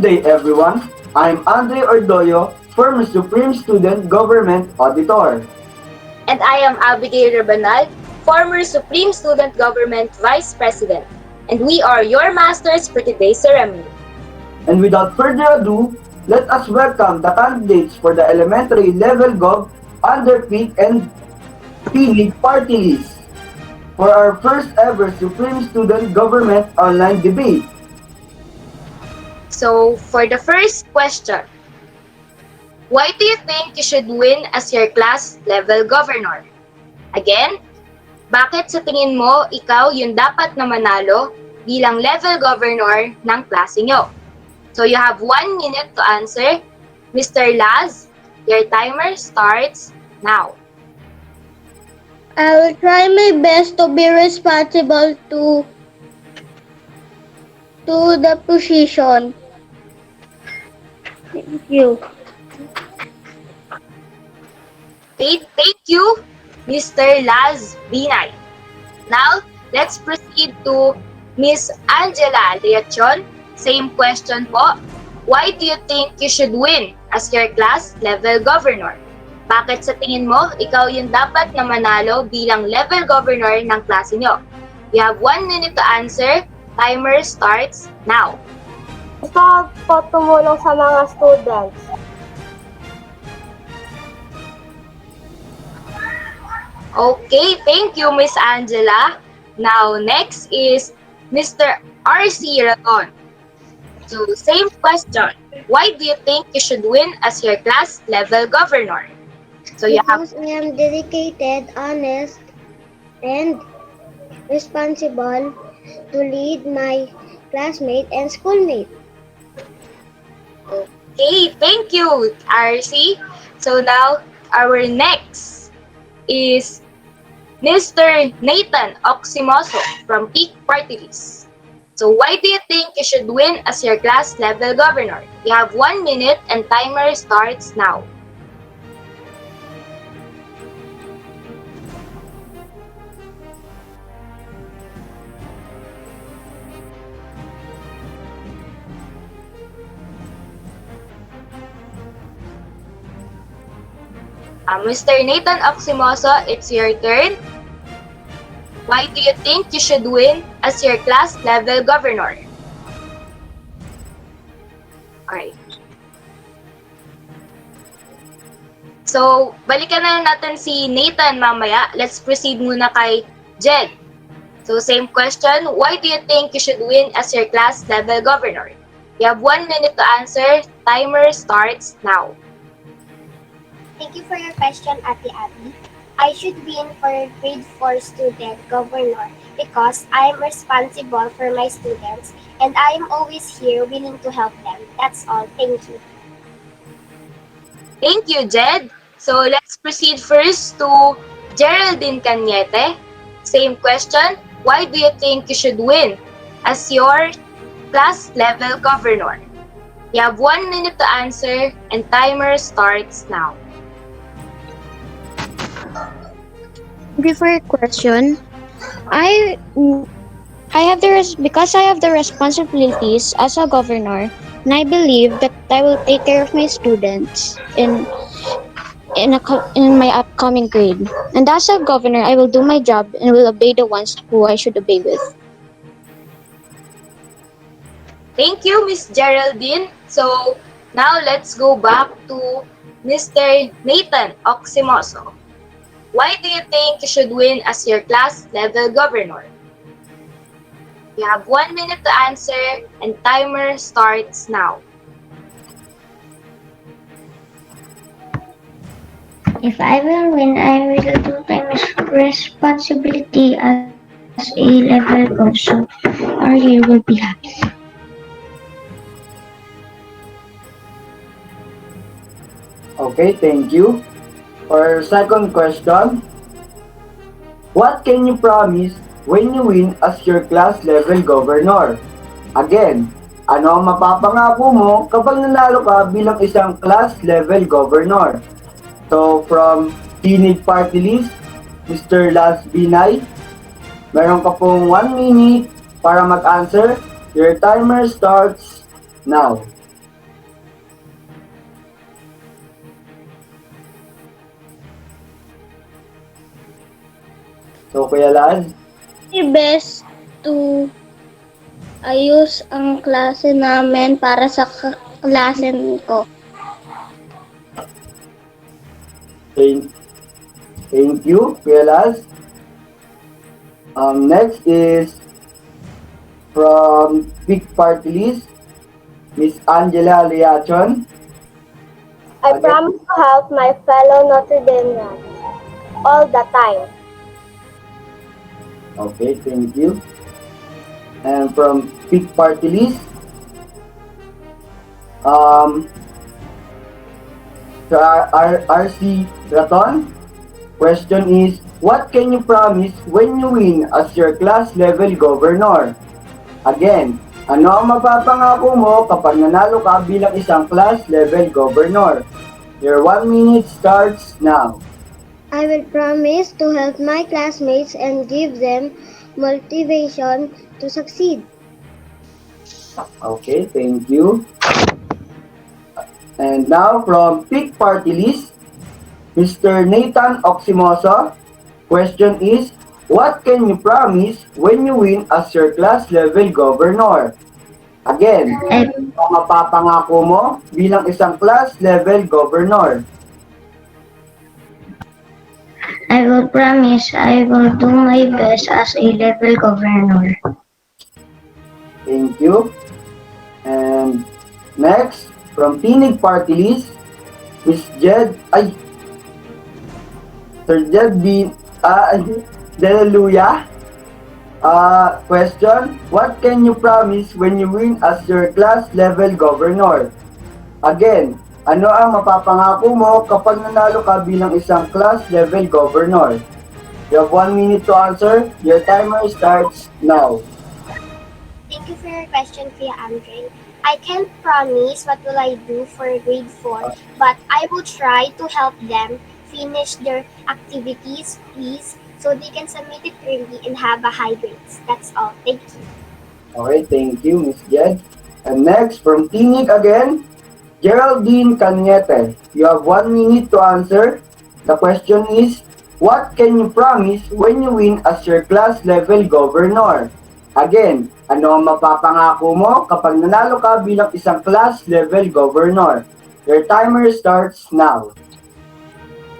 day everyone. I'm Andre Ordoyo, former Supreme Student Government Auditor. And I am Abigail Rabanal, former Supreme Student Government Vice President. And we are your masters for today's ceremony. And without further ado, let us welcome the candidates for the Elementary Level Gov Under Peak and P-League Party List for our first ever Supreme Student Government Online Debate. So, for the first question, why do you think you should win as your class level governor? Again, bakit sa tingin mo ikaw yung dapat na manalo bilang level governor ng klase nyo? So you have 1 minute to answer. Mr. Laz, your timer starts now. I will try my best to be responsible to the position. Thank you. Okay, thank you, Mr. Laz Binay. Now, let's proceed to Miss Angela Leachon. Same question po. Why do you think you should win as your class level governor? Bakit sa tingin mo, ikaw yung dapat na manalo bilang level governor ng klase nyo? You have 1 minute to answer. Timer starts now. Gusto po tumulong sa mga students. Okay, thank you, Miss Angela. Now, next is Mr. R.C. Raton. So, same question. Why do you think you should win as your class level governor? So, you have... Because I am dedicated, honest, and responsible to lead my classmate and schoolmate. Okay, thank you, RC. So, now, our next is Mr. Nathan Oximoso from Peak Party List. So, why do you think you should win as your class level governor? You have 1 minute and timer starts now. Mr. Nathan Oximoso, it's your turn. Why do you think you should win as your class level governor? Alright. So, balikan na natin si Nathan mamaya. Let's proceed muna kay Jed. So, same question. Why do you think you should win as your class level governor? You have 1 minute to answer. Timer starts now. Thank you for your question, Ate Abby. I should win for grade 4 student governor because I am responsible for my students and I am always here willing to help them. That's all. Thank you. Thank you, Jed. So let's proceed first to Geraldine Cañete. Same question. Why do you think you should win as your class level governor? You have 1 minute to answer and timer starts now. Before your question, because I have the responsibilities as a governor, and I believe that I will take care of my students in my upcoming grade. And as a governor, I will do my job and will obey the ones who I should obey with. Thank you, Miss Geraldine. So now let's go back to Mr. Nathan Oximoso. Why do you think you should win as your class level governor? You have 1 minute to answer and timer starts now. If I will win, I will do my responsibility as a level gov, so our year will be happy. Okay, thank you. For second question, what can you promise when you win as your class level governor? Again, ano ang mapapangako mo kapag nanalo ka bilang isang class level governor? So from Teenage Party List, Mr. Laz Binay, meron ka pong 1 minute para mag-answer. Your timer starts now. So, Kuya Laz, My best to ayos ang klase namin para sa klase ko. thank, thank you, Kuya Laz. Next is from Big Party List, Miss Angela Liachon. I Again, promise to help my fellow Notre Dameans all the time. okay, thank you. And from Big Party List, um, to RC Raton, question is, what can you promise when you win as your class level governor? Again, ano ang mapapangako mo kapag nanalo ka bilang isang class level governor? Your 1 minute starts now. I will promise to help my classmates and give them motivation to succeed. Okay, thank you. And now from Pick Party List, Mr. Nathan Oximoso. Question is, what can you promise when you win as your class level governor? Again, ano ang mapapangako mo bilang isang class level governor? I will promise I will do my best as a level governor. Thank you. And next, from Tinig Party List, Miss Jed, Sir Jed B. Delaluya. Question, what can you promise when you win as your class level governor? Again, ano ang mapapangako mo kapag nanalo ka bilang isang class level governor? You have 1 minute to answer. Your timer starts now. Thank you for your question, Kuya Andre. I can't promise what will I do for grade 4, but I will try to help them finish their activities, please, so they can submit it early and have a high grades. That's all. Thank you. Okay, thank you, Miss Jed. And next, from Tinig again, Geraldine Cañete. You have 1 minute to answer. The question is, what can you promise when you win as your class level governor? Again, ano ang mapapangako mo kapag nanalo ka bilang isang class level governor? Your timer starts now.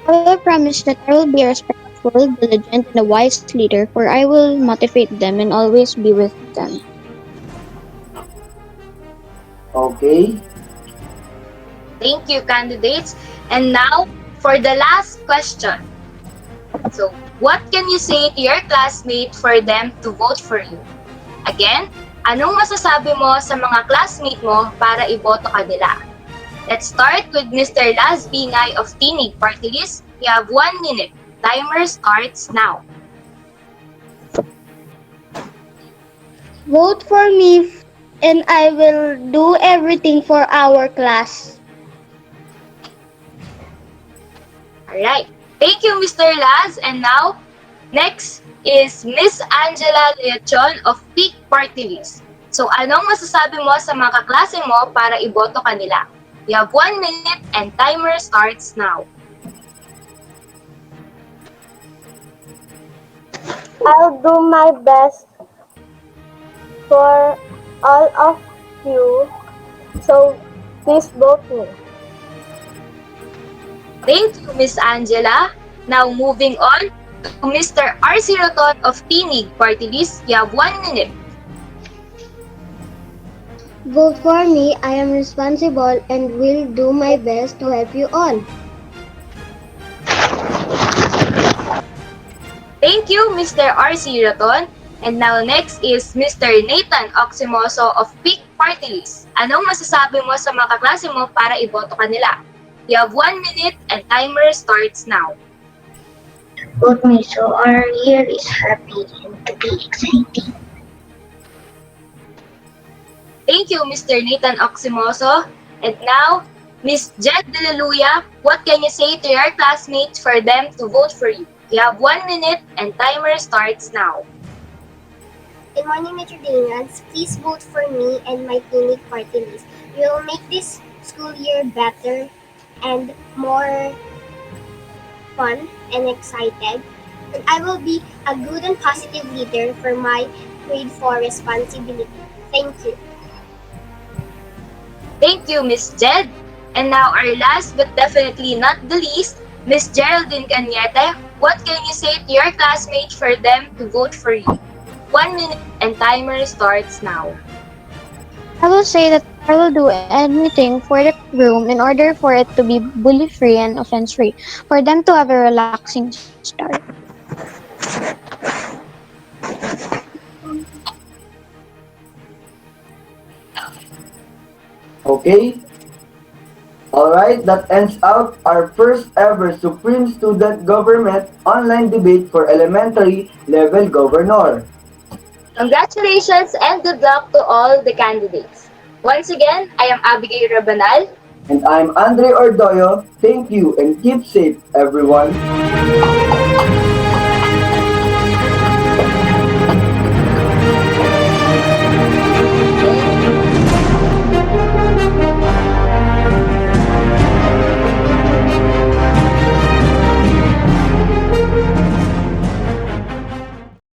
I will promise that I will be a respectful, diligent, and a wise leader, for I will motivate them and always be with them. Okay, Thank you, candidates. And now, for the last question. So, what can you say to your classmate for them to vote for you? Again, anong masasabi mo sa mga classmate mo para iboto ka nila? Let's start with Mr. Laz Bingay of Tinig Party List. You have 1 minute. Timer starts now. Vote for me and I will do everything for our class. Alright. Thank you, Mr. Laz. And now, next is Miss Angela Leachon of Peak Party List. So, anong masasabi mo sa mga kaklase mo para iboto ka nila? You have 1 minute and timer starts now. I'll do my best for all of you, so please vote me. Thank you, Miss Angela. Now, moving on to Mr. RC Roton of Tinig Party List. You have 1 minute. Vote for me. I am responsible and will do my best to help you all. Thank you, Mr. RC Roton. And now next is Mr. Nathan Oximoso of Peak Party List. Anong masasabi mo sa mga kaklase mo para iboto ka nila? You have 1 minute and timer starts now. Vote me so our year is happy and to be exciting. Thank you, Mr. Nathan Oximoso. And now, Miss Jed Delaluya, what can you say to your classmates for them to vote for you? You have 1 minute and timer starts now. Good morning, Metrodanians. Please vote for me and my Tinig Party List. We will make this school year better and more fun and excited. and I will be a good and positive leader for my grade 4 responsibility. Thank you. Thank you, Miss Jed. And now our last but definitely not the least, Miss Geraldine Cañete. What can you say to your classmates for them to vote for you? 1 minute and timer starts now. I will say that I will do anything for the room in order for it to be bully free and offense free, for them to have a relaxing start. Okay? Alright, that ends out our first ever Supreme Student Government online debate for elementary level governor. Congratulations and good luck to all the candidates. Once again, I am Abigail Rabanal. And I'm Andre Ordoyo. Thank you and keep safe, everyone.